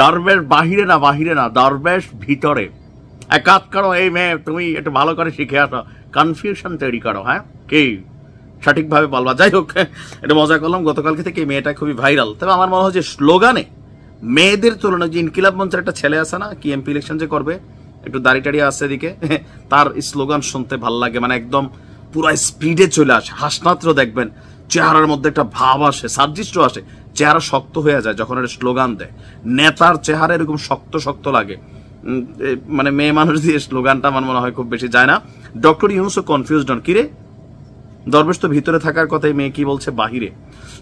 দরবেশ বাহিরে না দরবেশ ভিতরে। এক কাজ করো, এই মেয়ে তুমি একটু ভালো করে শিখে আসো, কনফিউশন তৈরি করো। হ্যাঁ, কি সঠিকভাবে বলবা। যাই হোক, এটা মজা করলাম। গতকালকে থেকে এই মেয়েটা খুবই ভাইরাল। তবে আমার মনে হয় যে স্লোগানে মেয়েদের তুলনায় যে ইনকিলাব মঞ্চের একটা ছেলে আছে না, কি এমপি ইলেকশন যে করবে, একটু দাড়ি টাড়ি আছে এদিকে, তার স্লোগান শুনতে ভাল লাগে। মানে একদম পুরো স্পিডে চলে আসে। হাসনাত্র দেখবেন চেহারার মধ্যে একটা ভাব আসে, সাদৃশ্য আসে, চেহারা শক্ত হয়ে যায় যখন একটা স্লোগান দেয়। নেতার চেহারা এরকম শক্ত শক্ত লাগে। মানে মেয়ে মানুষ দিয়ে স্লোগানটা আমার মনে হয় খুব বেশি যায় না। ডক্টর ইউনূসও কনফিউজড হন, কিরে দরবেশ তো ভিতরে থাকার কথাই, মেয়ে কি বলছে বাহিরে।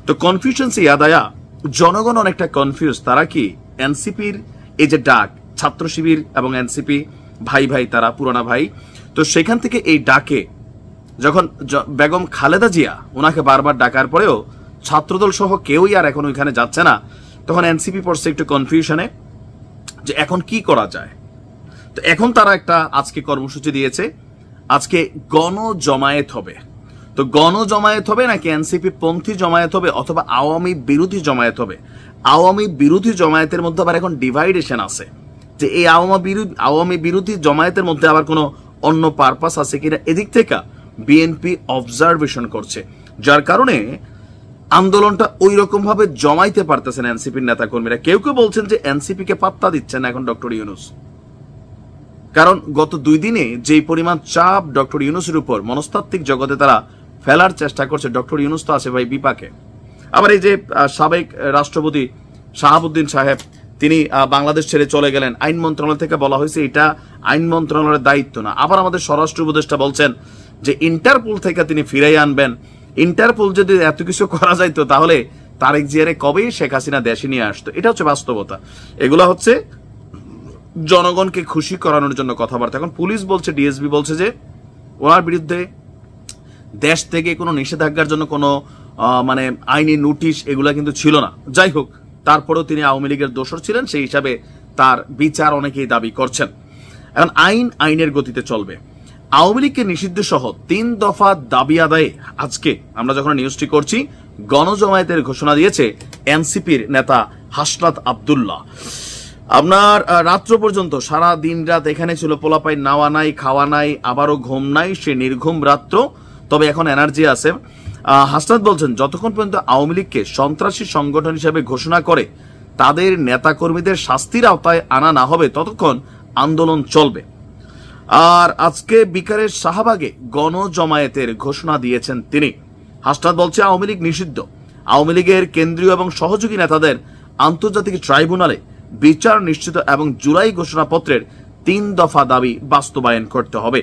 তো কনফিউশন সে ইয়াদ আয়া, জনগণ অনেকটা কনফিউজ। তারা কি এনসিপির এই যে ডাক, ছাত্র শিবির এবং এনসিপি ভাই ভাই, তারা পুরানা ভাই। তো সেখান থেকে এই ডাকে যখন বেগম খালেদা জিয়া ওনাকে বারবার ডাকার পরেও ছাত্রদল সহ কেউই আর এখন ওইখানে যাচ্ছে না, তখন এনসিপি পড়ছে একটু কনফিউশনে যে এখন কি করা যায়। তো এখন তারা একটা আজকে কর্মসূচি দিয়েছে, আজকে গণজমায়েত হবে। তো গণজমায়েত হবে নাকি এনসিপি পন্থী জমায়েত হবে অথবা আওয়ামী বিরোধী জমায়েত হবে। আওয়ামী বিরোধী জমায়েতের মধ্যে আবার এখন ডিভাইডেশন আছে যে এই আওয়ামী বিরোধী জমায়েতের মধ্যে আবার কোনো অন্য পারপাস আছে কিনা, এদিক থেকে বিএনপি অবজারভেশন করছে। যার কারণে আন্দোলনটা ওই রকম ভাবে জমাইতে পারতেছেন এনসিপির নেতা কর্মীরা। কেউ কেউ বলছেন যে এনসিপি কে পাত্তা দিচ্ছেন এখন ডক্টর ইউনূস, কারণ গত 2 দিনে যেই পরিমাণ চাপ ডক্টর ইউনূসের উপর মনস্তাত্ত্বিক জগতে তারা ফেলার চেষ্টা করছে। ডক্টর ইউনূস তো আছে ভাই বিপাকে। আবার এই যে সাবেক রাষ্ট্রপতি শাহাবুদ্দিন সাহেব, তিনি বাংলাদেশ ছেড়ে চলে গেলেন। আইন মন্ত্রণালয় থেকে বলা হয়েছে এটা আইন মন্ত্রণালয়ের দায়িত্ব না। আবার আমাদের স্বরাষ্ট্র উপদেষ্টা বলছেন যে ইন্টারপোল থেকে তিনি ফিরাই আনবেন। ইন্টারপোল যদি এত কিছু করা যাইতো তাহলে তারেক জিয়ারে কবেই শেখ হাসিনা দেশে নিয়ে আসতো। এটা হচ্ছে বাস্তবতা। এগুলা হচ্ছে জনগণকে খুশি করানোর জন্য কথাবার্তা। এখন পুলিশ বলছে, ডিএসবি বলছে যে ওনার বিরুদ্ধে দেশ থেকে কোনো নিষেধাজ্ঞার জন্য কোনো মানে আইনি নোটিশ এগুলা কিন্তু ছিল না। যাই হোক, তারপরেও তিনি আওয়ামী লীগের দোষর ছিলেন, সেই হিসাবে তার বিচার অনেকেই দাবি করছেন। এখন আইনের গতিতে চলবে। আওয়ামী লীগকে নিষিদ্ধ সহ 3 দফা দাবি আদায়ে আজকে আমরা যখন নিউজটি করছি গণজমায়েতের ঘোষণা দিয়েছে এনসিপির নেতা হাসনাত আব্দুল্লাহ। আপনার রাত্র পর্যন্ত সারা দিন রাত এখানে ছিল, পোলাপাই নাওয়া নাই, খাওয়া নাই, আবারও ঘুম নাই, সে নির্ঘুম রাত্র। তবে এখন এনার্জি আছে। হাসনাত বলছেন যতক্ষণ পর্যন্ত আওয়ামী লীগকে সন্ত্রাসী সংগঠন হিসেবে ঘোষণা করে তাদের নেতাকর্মীদের শাস্তির আওতায় আনা না হবে ততক্ষণ আন্দোলন চলবে। আর আজকে বিকারের শাহবাগে গণজমায়েতের ঘোষণা দিয়েছেন তিনি। হাসনাত বলছে আওয়ামী লীগ নিষিদ্ধ। আওয়ামী লীগের কেন্দ্রীয় এবং সহযোগী নেতাদের আন্তর্জাতিক ট্রাইব্যুনালে বিচার নিশ্চিত এবং জুলাই ঘোষণাপত্রের 3 দফা দাবি বাস্তবায়ন করতে হবে।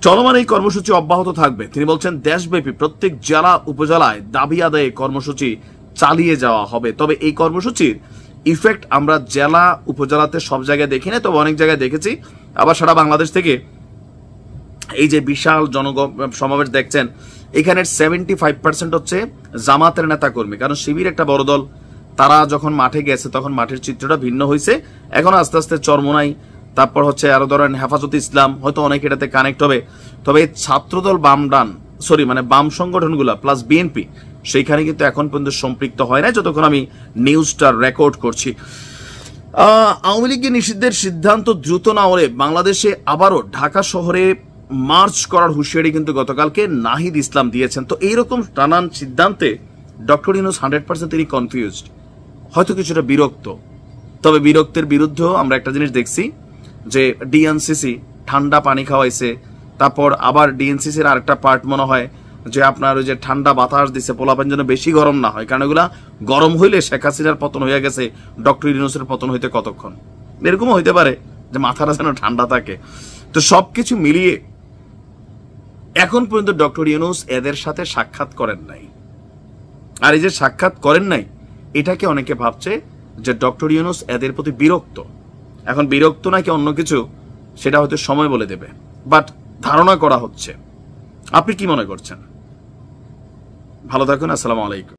চলমান এই কর্মসূচি অব্যাহত থাকবে। তিনি বলছেন দেশব্যাপী প্রত্যেক জেলা উপজেলায় দাবি আদায়ে কর্মসূচি চালিয়ে যাওয়া হবে। তবে এই কর্মসূচির ইফেক্ট আমরা জেলা উপজেলাতে সব জায়গায় দেখি না, তবে অনেক জায়গায় দেখেছি। আবার সারা বাংলাদেশ থেকে এই যে বিশাল সমাবেশ দেখছেন, এখানের 75% হচ্ছে জামাতের নেতা কর্মী। কারণ শিবির একটা বড় দল, তারা যখন মাঠে গেছে তখন মাঠের চিত্রটা ভিন্ন হয়েছে। এখন আস্তে আস্তে চরমোনাই, তারপর হচ্ছে আরো ধরেন হেফাজত ইসলাম, হয়তো অনেক এটাতে কানেক্ট হবে। তবে ছাত্রদল বাম সংগঠনগুলা প্লাস বিএনপি সেইখানে কিন্তু এখন পর্যন্ত সম্পৃক্ত হয় না, যতক্ষণ আমি নিউজটা রেকর্ড করছি। আওয়ামী লীগের নিষিদ্ধের সিদ্ধান্ত দ্রুত না হলে বাংলাদেশে আবারও ঢাকা শহরে মার্চ করার হুঁশিয়ারি কিন্তু গতকালকে নাহিদ ইসলাম দিয়েছেন। তো এইরকম নানান সিদ্ধান্তে ডক্টর ইউনূস 100% তিনি কনফিউজড, হয়তো কিছুটা বিরক্ত। তবে বিরক্তের বিরুদ্ধেও আমরা একটা জিনিস দেখছি যে ডিএনসিসি ঠান্ডা পানি খাওয়াইছে। তারপর আবার ডিএনসিসির আরেকটা পার্ট মনে হয় যে আপনার ওই যে ঠান্ডা বাতাস দিছে পোলাপান যেন বেশি গরম না হয়, কারণ এগুলা গরম হইলে শেখ হাসিনার পতন হয়ে গেছে, ডক্টর ইউনূসের পতন হইতে কতক্ষণ, এরকমও হইতে পারে যে মাথাটা যেন ঠান্ডা থাকে। তো সবকিছু মিলিয়ে এখন পর্যন্ত ডক্টর ইউনূস এদের সাথে সাক্ষাৎ করেন নাই। আর এই যে সাক্ষাৎ করেন নাই, এটাকে অনেকে ভাবছে যে ডক্টর ইউনূস এদের প্রতি বিরক্ত। এখন বিরক্ত নাকি অন্য কিছু সেটা হয়তো সময় বলে দেবে, বাট ধারণা করা হচ্ছে। আপনি কি মনে করছেন? ভালো থাকুন। আসসালামু আলাইকুম।